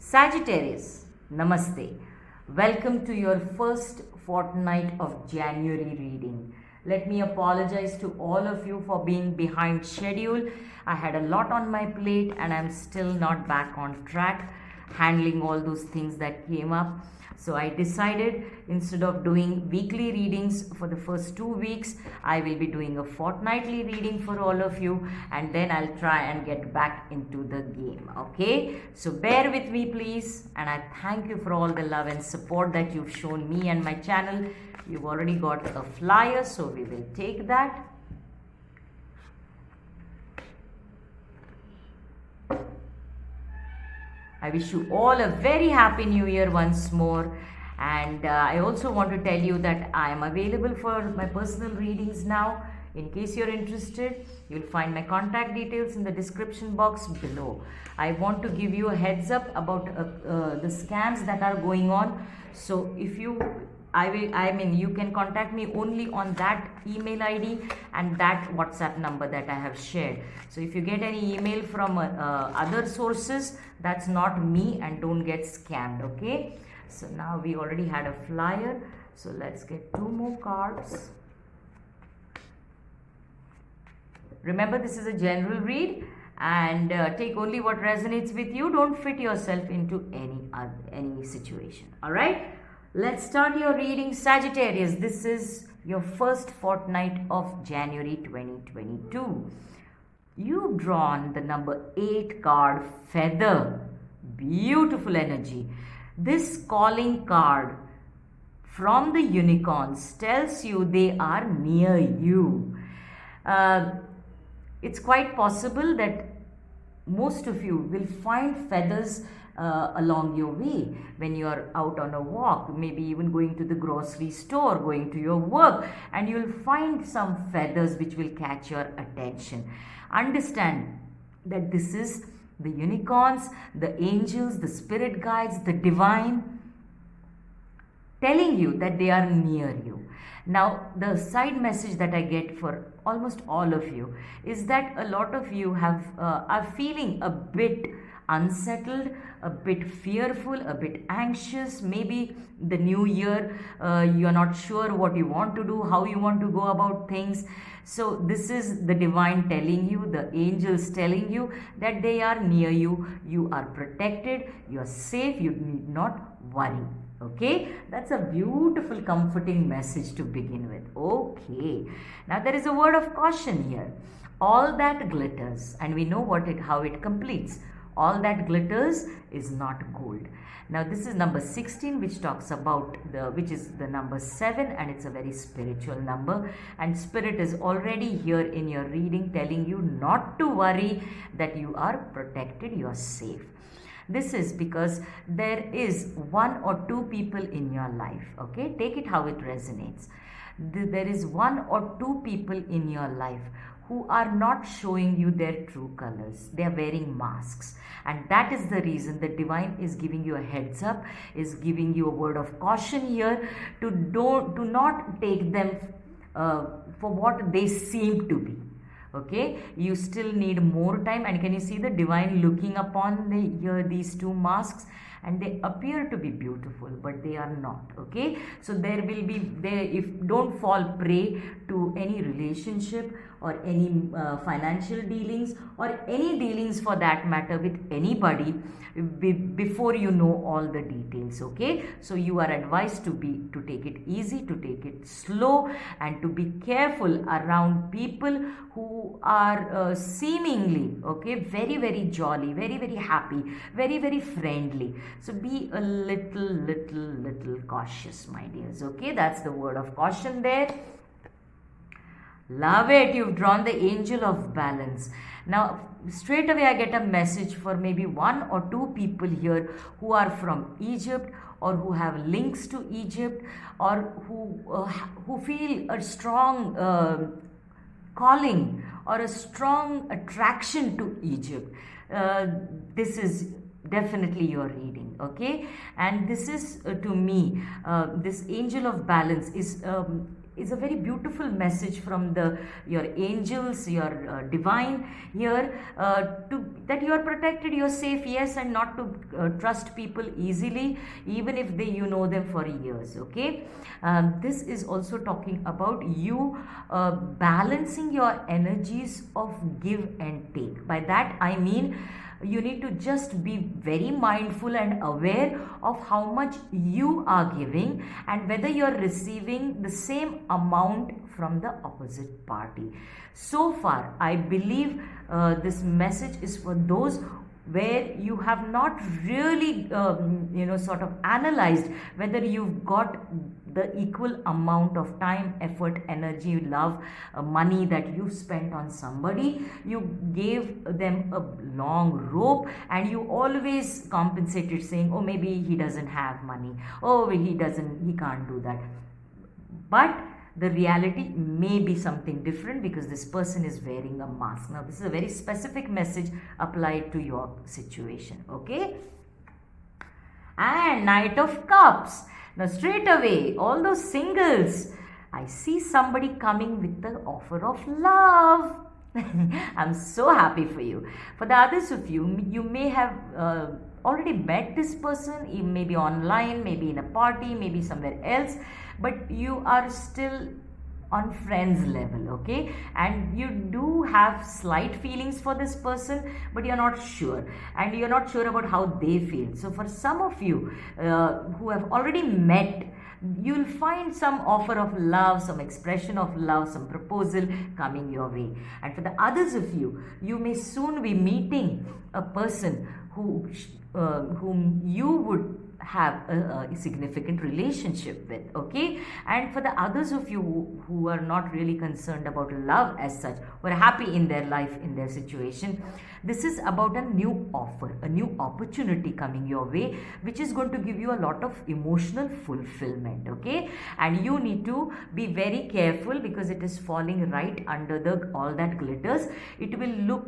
Sagittarius, Namaste. Welcome to your first fortnight of January reading. Let me apologize to all of you for being behind schedule. I had a lot on my plate and I'm still not back on track handling all those things that came up. So I decided instead of doing weekly readings for the first 2 weeks, I will be doing a fortnightly reading for all of you, and then I'll try and get back into the game. Okay, so bear with me please, and I thank you for all the love and support that you've shown me and my channel. You've already got a flyer, so we will take that. I wish you all a very happy new year once more, and I also want to tell you that I am available for my personal readings now. In case you're interested, you'll find my contact details in the description box below. I want to give you a heads up about the scams that are going on. So if you you can contact me only on that email ID and that WhatsApp number that I have shared. So if you get any email from other sources, that's not me, and don't get scammed. Okay, so now we already had a flyer, so let's get 2 more cards. Remember, this is a general read, and take only what resonates with you. Don't fit yourself into any situation. All right, let's start your reading, Sagittarius. This is your first fortnight of January 2022. You've drawn the number 8 card, Feather. Beautiful energy. This calling card from the unicorns tells you they are near you. It's quite possible that most of you will find feathers along your way when you are out on a walk, maybe even going to the grocery store, going to your work, and you'll find some feathers which will catch your attention. Understand that this is the unicorns, the angels, the spirit guides, the divine telling you that they are near you. Now, the side message that I get for almost all of you is that a lot of you are feeling a bit unsettled, a bit fearful, a bit anxious. Maybe the new year, you're not sure what you want to do, how you want to go about things. So this is the divine telling you, the angels telling you that they are near you. You are protected, you're safe, you need not worry. Okay, that's a beautiful comforting message to begin with. Okay, now there is a word of caution here. All that glitters, and we know how it completes. All that glitters is not gold. Now this is number 16, which talks about which is the number 7, and it's a very spiritual number, and spirit is already here in your reading telling you not to worry, that you are protected, you are safe. This is because there is 1 or 2 people in your life. Okay, take it how it resonates. There is 1 or 2 people in your life who are not showing you their true colors. They are wearing masks, and that is the reason the divine is giving you a heads up, is giving you a word of caution here to not take them for what they seem to be. Okay, you still need more time, and can you see the divine looking upon these 2 masks, and they appear to be beautiful, but they are not. Okay, so don't fall prey to any relationship or any financial dealings or any dealings for that matter with anybody before you know all the details. Okay, so you are advised to take it easy, to take it slow, and to be careful around people who are seemingly very, very jolly, very, very happy, very, very friendly. So be a little cautious, my dears. Okay, that's the word of caution there. Love it. You've drawn the angel of balance. Now straight away I get a message for maybe 1 or 2 people here who are from Egypt, or who have links to Egypt, or who feel a strong calling or a strong attraction to Egypt. This is definitely your reading. Okay, and this is to me, this angel of balance is is a very beautiful message from your angels, your divine here, that you are protected, you are safe, yes, and not to trust people easily, even if you know them for years. Okay, this is also talking about you balancing your energies of give and take. By that I mean, you need to just be very mindful and aware of how much you are giving and whether you are receiving the same amount from the opposite party. So far, I believe this message is for those where you have not really sort of analyzed whether you've got the equal amount of time, effort, energy, love, money that you've spent on somebody. You gave them a long rope and you always compensated saying, oh, maybe he doesn't have money, oh, he can't do that. But the reality may be something different because this person is wearing a mask. Now, this is a very specific message applied to your situation. Okay, and Knight of Cups. Now, straight away, all those singles, I see somebody coming with the offer of love. I'm so happy for you. For the others of you, you may have already met this person, maybe online, maybe in a party, maybe somewhere else, but you are still on friends level. Okay, and you do have slight feelings for this person, but you're not sure, and you're not sure about how they feel. So for some of you who have already met, you'll find some offer of love, some expression of love, some proposal coming your way. And for the others of you, you may soon be meeting a person whom you would have a significant relationship with. Okay, and for the others of you who are not really concerned about love as such, who are happy in their life, in their situation, this is about a new offer, a new opportunity coming your way, which is going to give you a lot of emotional fulfillment. Okay, and you need to be very careful because it is falling right under all that glitters. It will look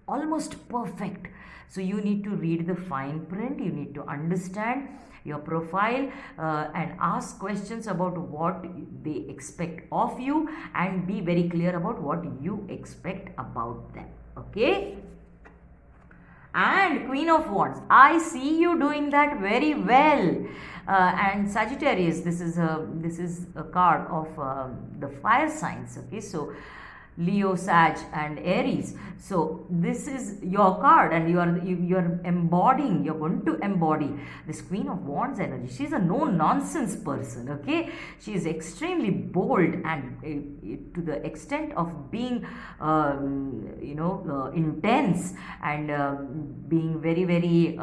almost perfect. So you need to read the fine print, you need to understand your profile and ask questions about what they expect of you and be very clear about what you expect about them. Okay? And Queen of Wands, I see you doing that very well. And Sagittarius, this is a card of the fire signs. Okay, so Leo, Sag and Aries. So this is your card and you're embodying, you're going to embody this Queen of Wands energy. She's a no-nonsense person. Okay, she is extremely bold and to the extent of being intense and being very, very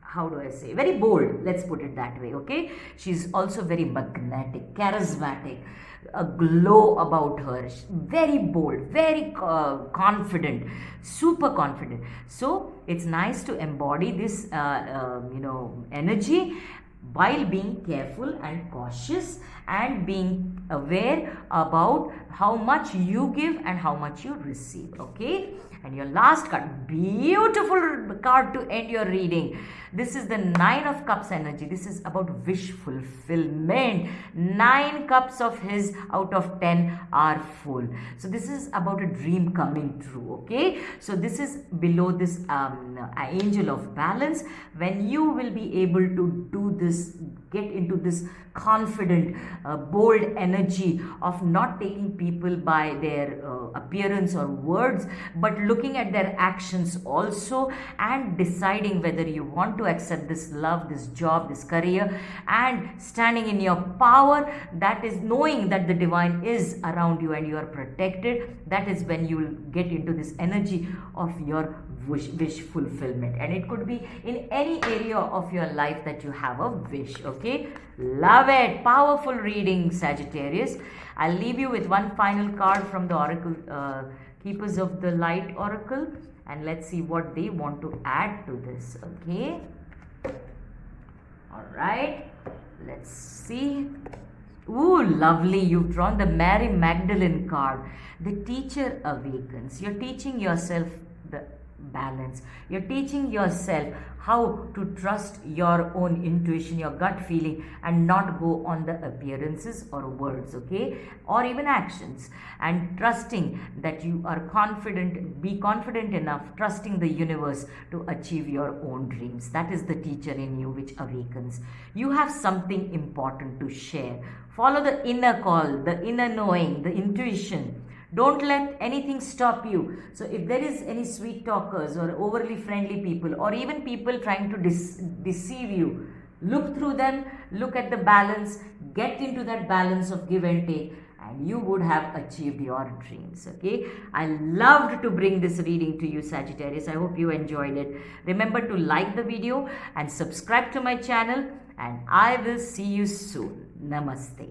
how do I say, very bold, let's put it that way. Okay, she's also very magnetic, charismatic, a glow about her, very bold, very confident, super confident. So it's nice to embody this energy while being careful and cautious and being aware about how much you give and how much you receive. Okay, and your last card, beautiful card to end your reading. This is the 9 of Cups energy. This is about wish fulfillment. 9 cups of his out of 10 are full. So this is about a dream coming true. Okay, so this is below this angel of balance. When you will be able to do this, get into this confident, bold energy of not taking people by their appearance or words, but looking at their actions also and deciding whether you want to accept this love, this job, this career, and standing in your power. That is knowing that the divine is around you and you are protected. That is when you will get into this energy of your wish fulfillment, and it could be in any area of your life that you have a wish. Okay, love it. Powerful reading, Sagittarius. I'll leave you with one final card from the Oracle Keepers of the Light Oracle, and let's see what they want to add to this. Okay, all right, let's see. Ooh, lovely. You've drawn the Mary Magdalene card. The teacher awakens. You're teaching yourself the balance. You're teaching yourself how to trust your own intuition, your gut feeling, and not go on the appearances or words, okay, or even actions. And trusting that you are confident, be confident enough, trusting the universe to achieve your own dreams. That is the teacher in you which awakens. You have something important to share. Follow the inner call, the inner knowing, the intuition. Don't let anything stop you. So if there is any sweet talkers or overly friendly people or even people trying to deceive you, look through them, look at the balance, get into that balance of give and take, and you would have achieved your dreams. Okay, I loved to bring this reading to you, Sagittarius. I hope you enjoyed it. Remember to like the video and subscribe to my channel, and I will see you soon. Namaste.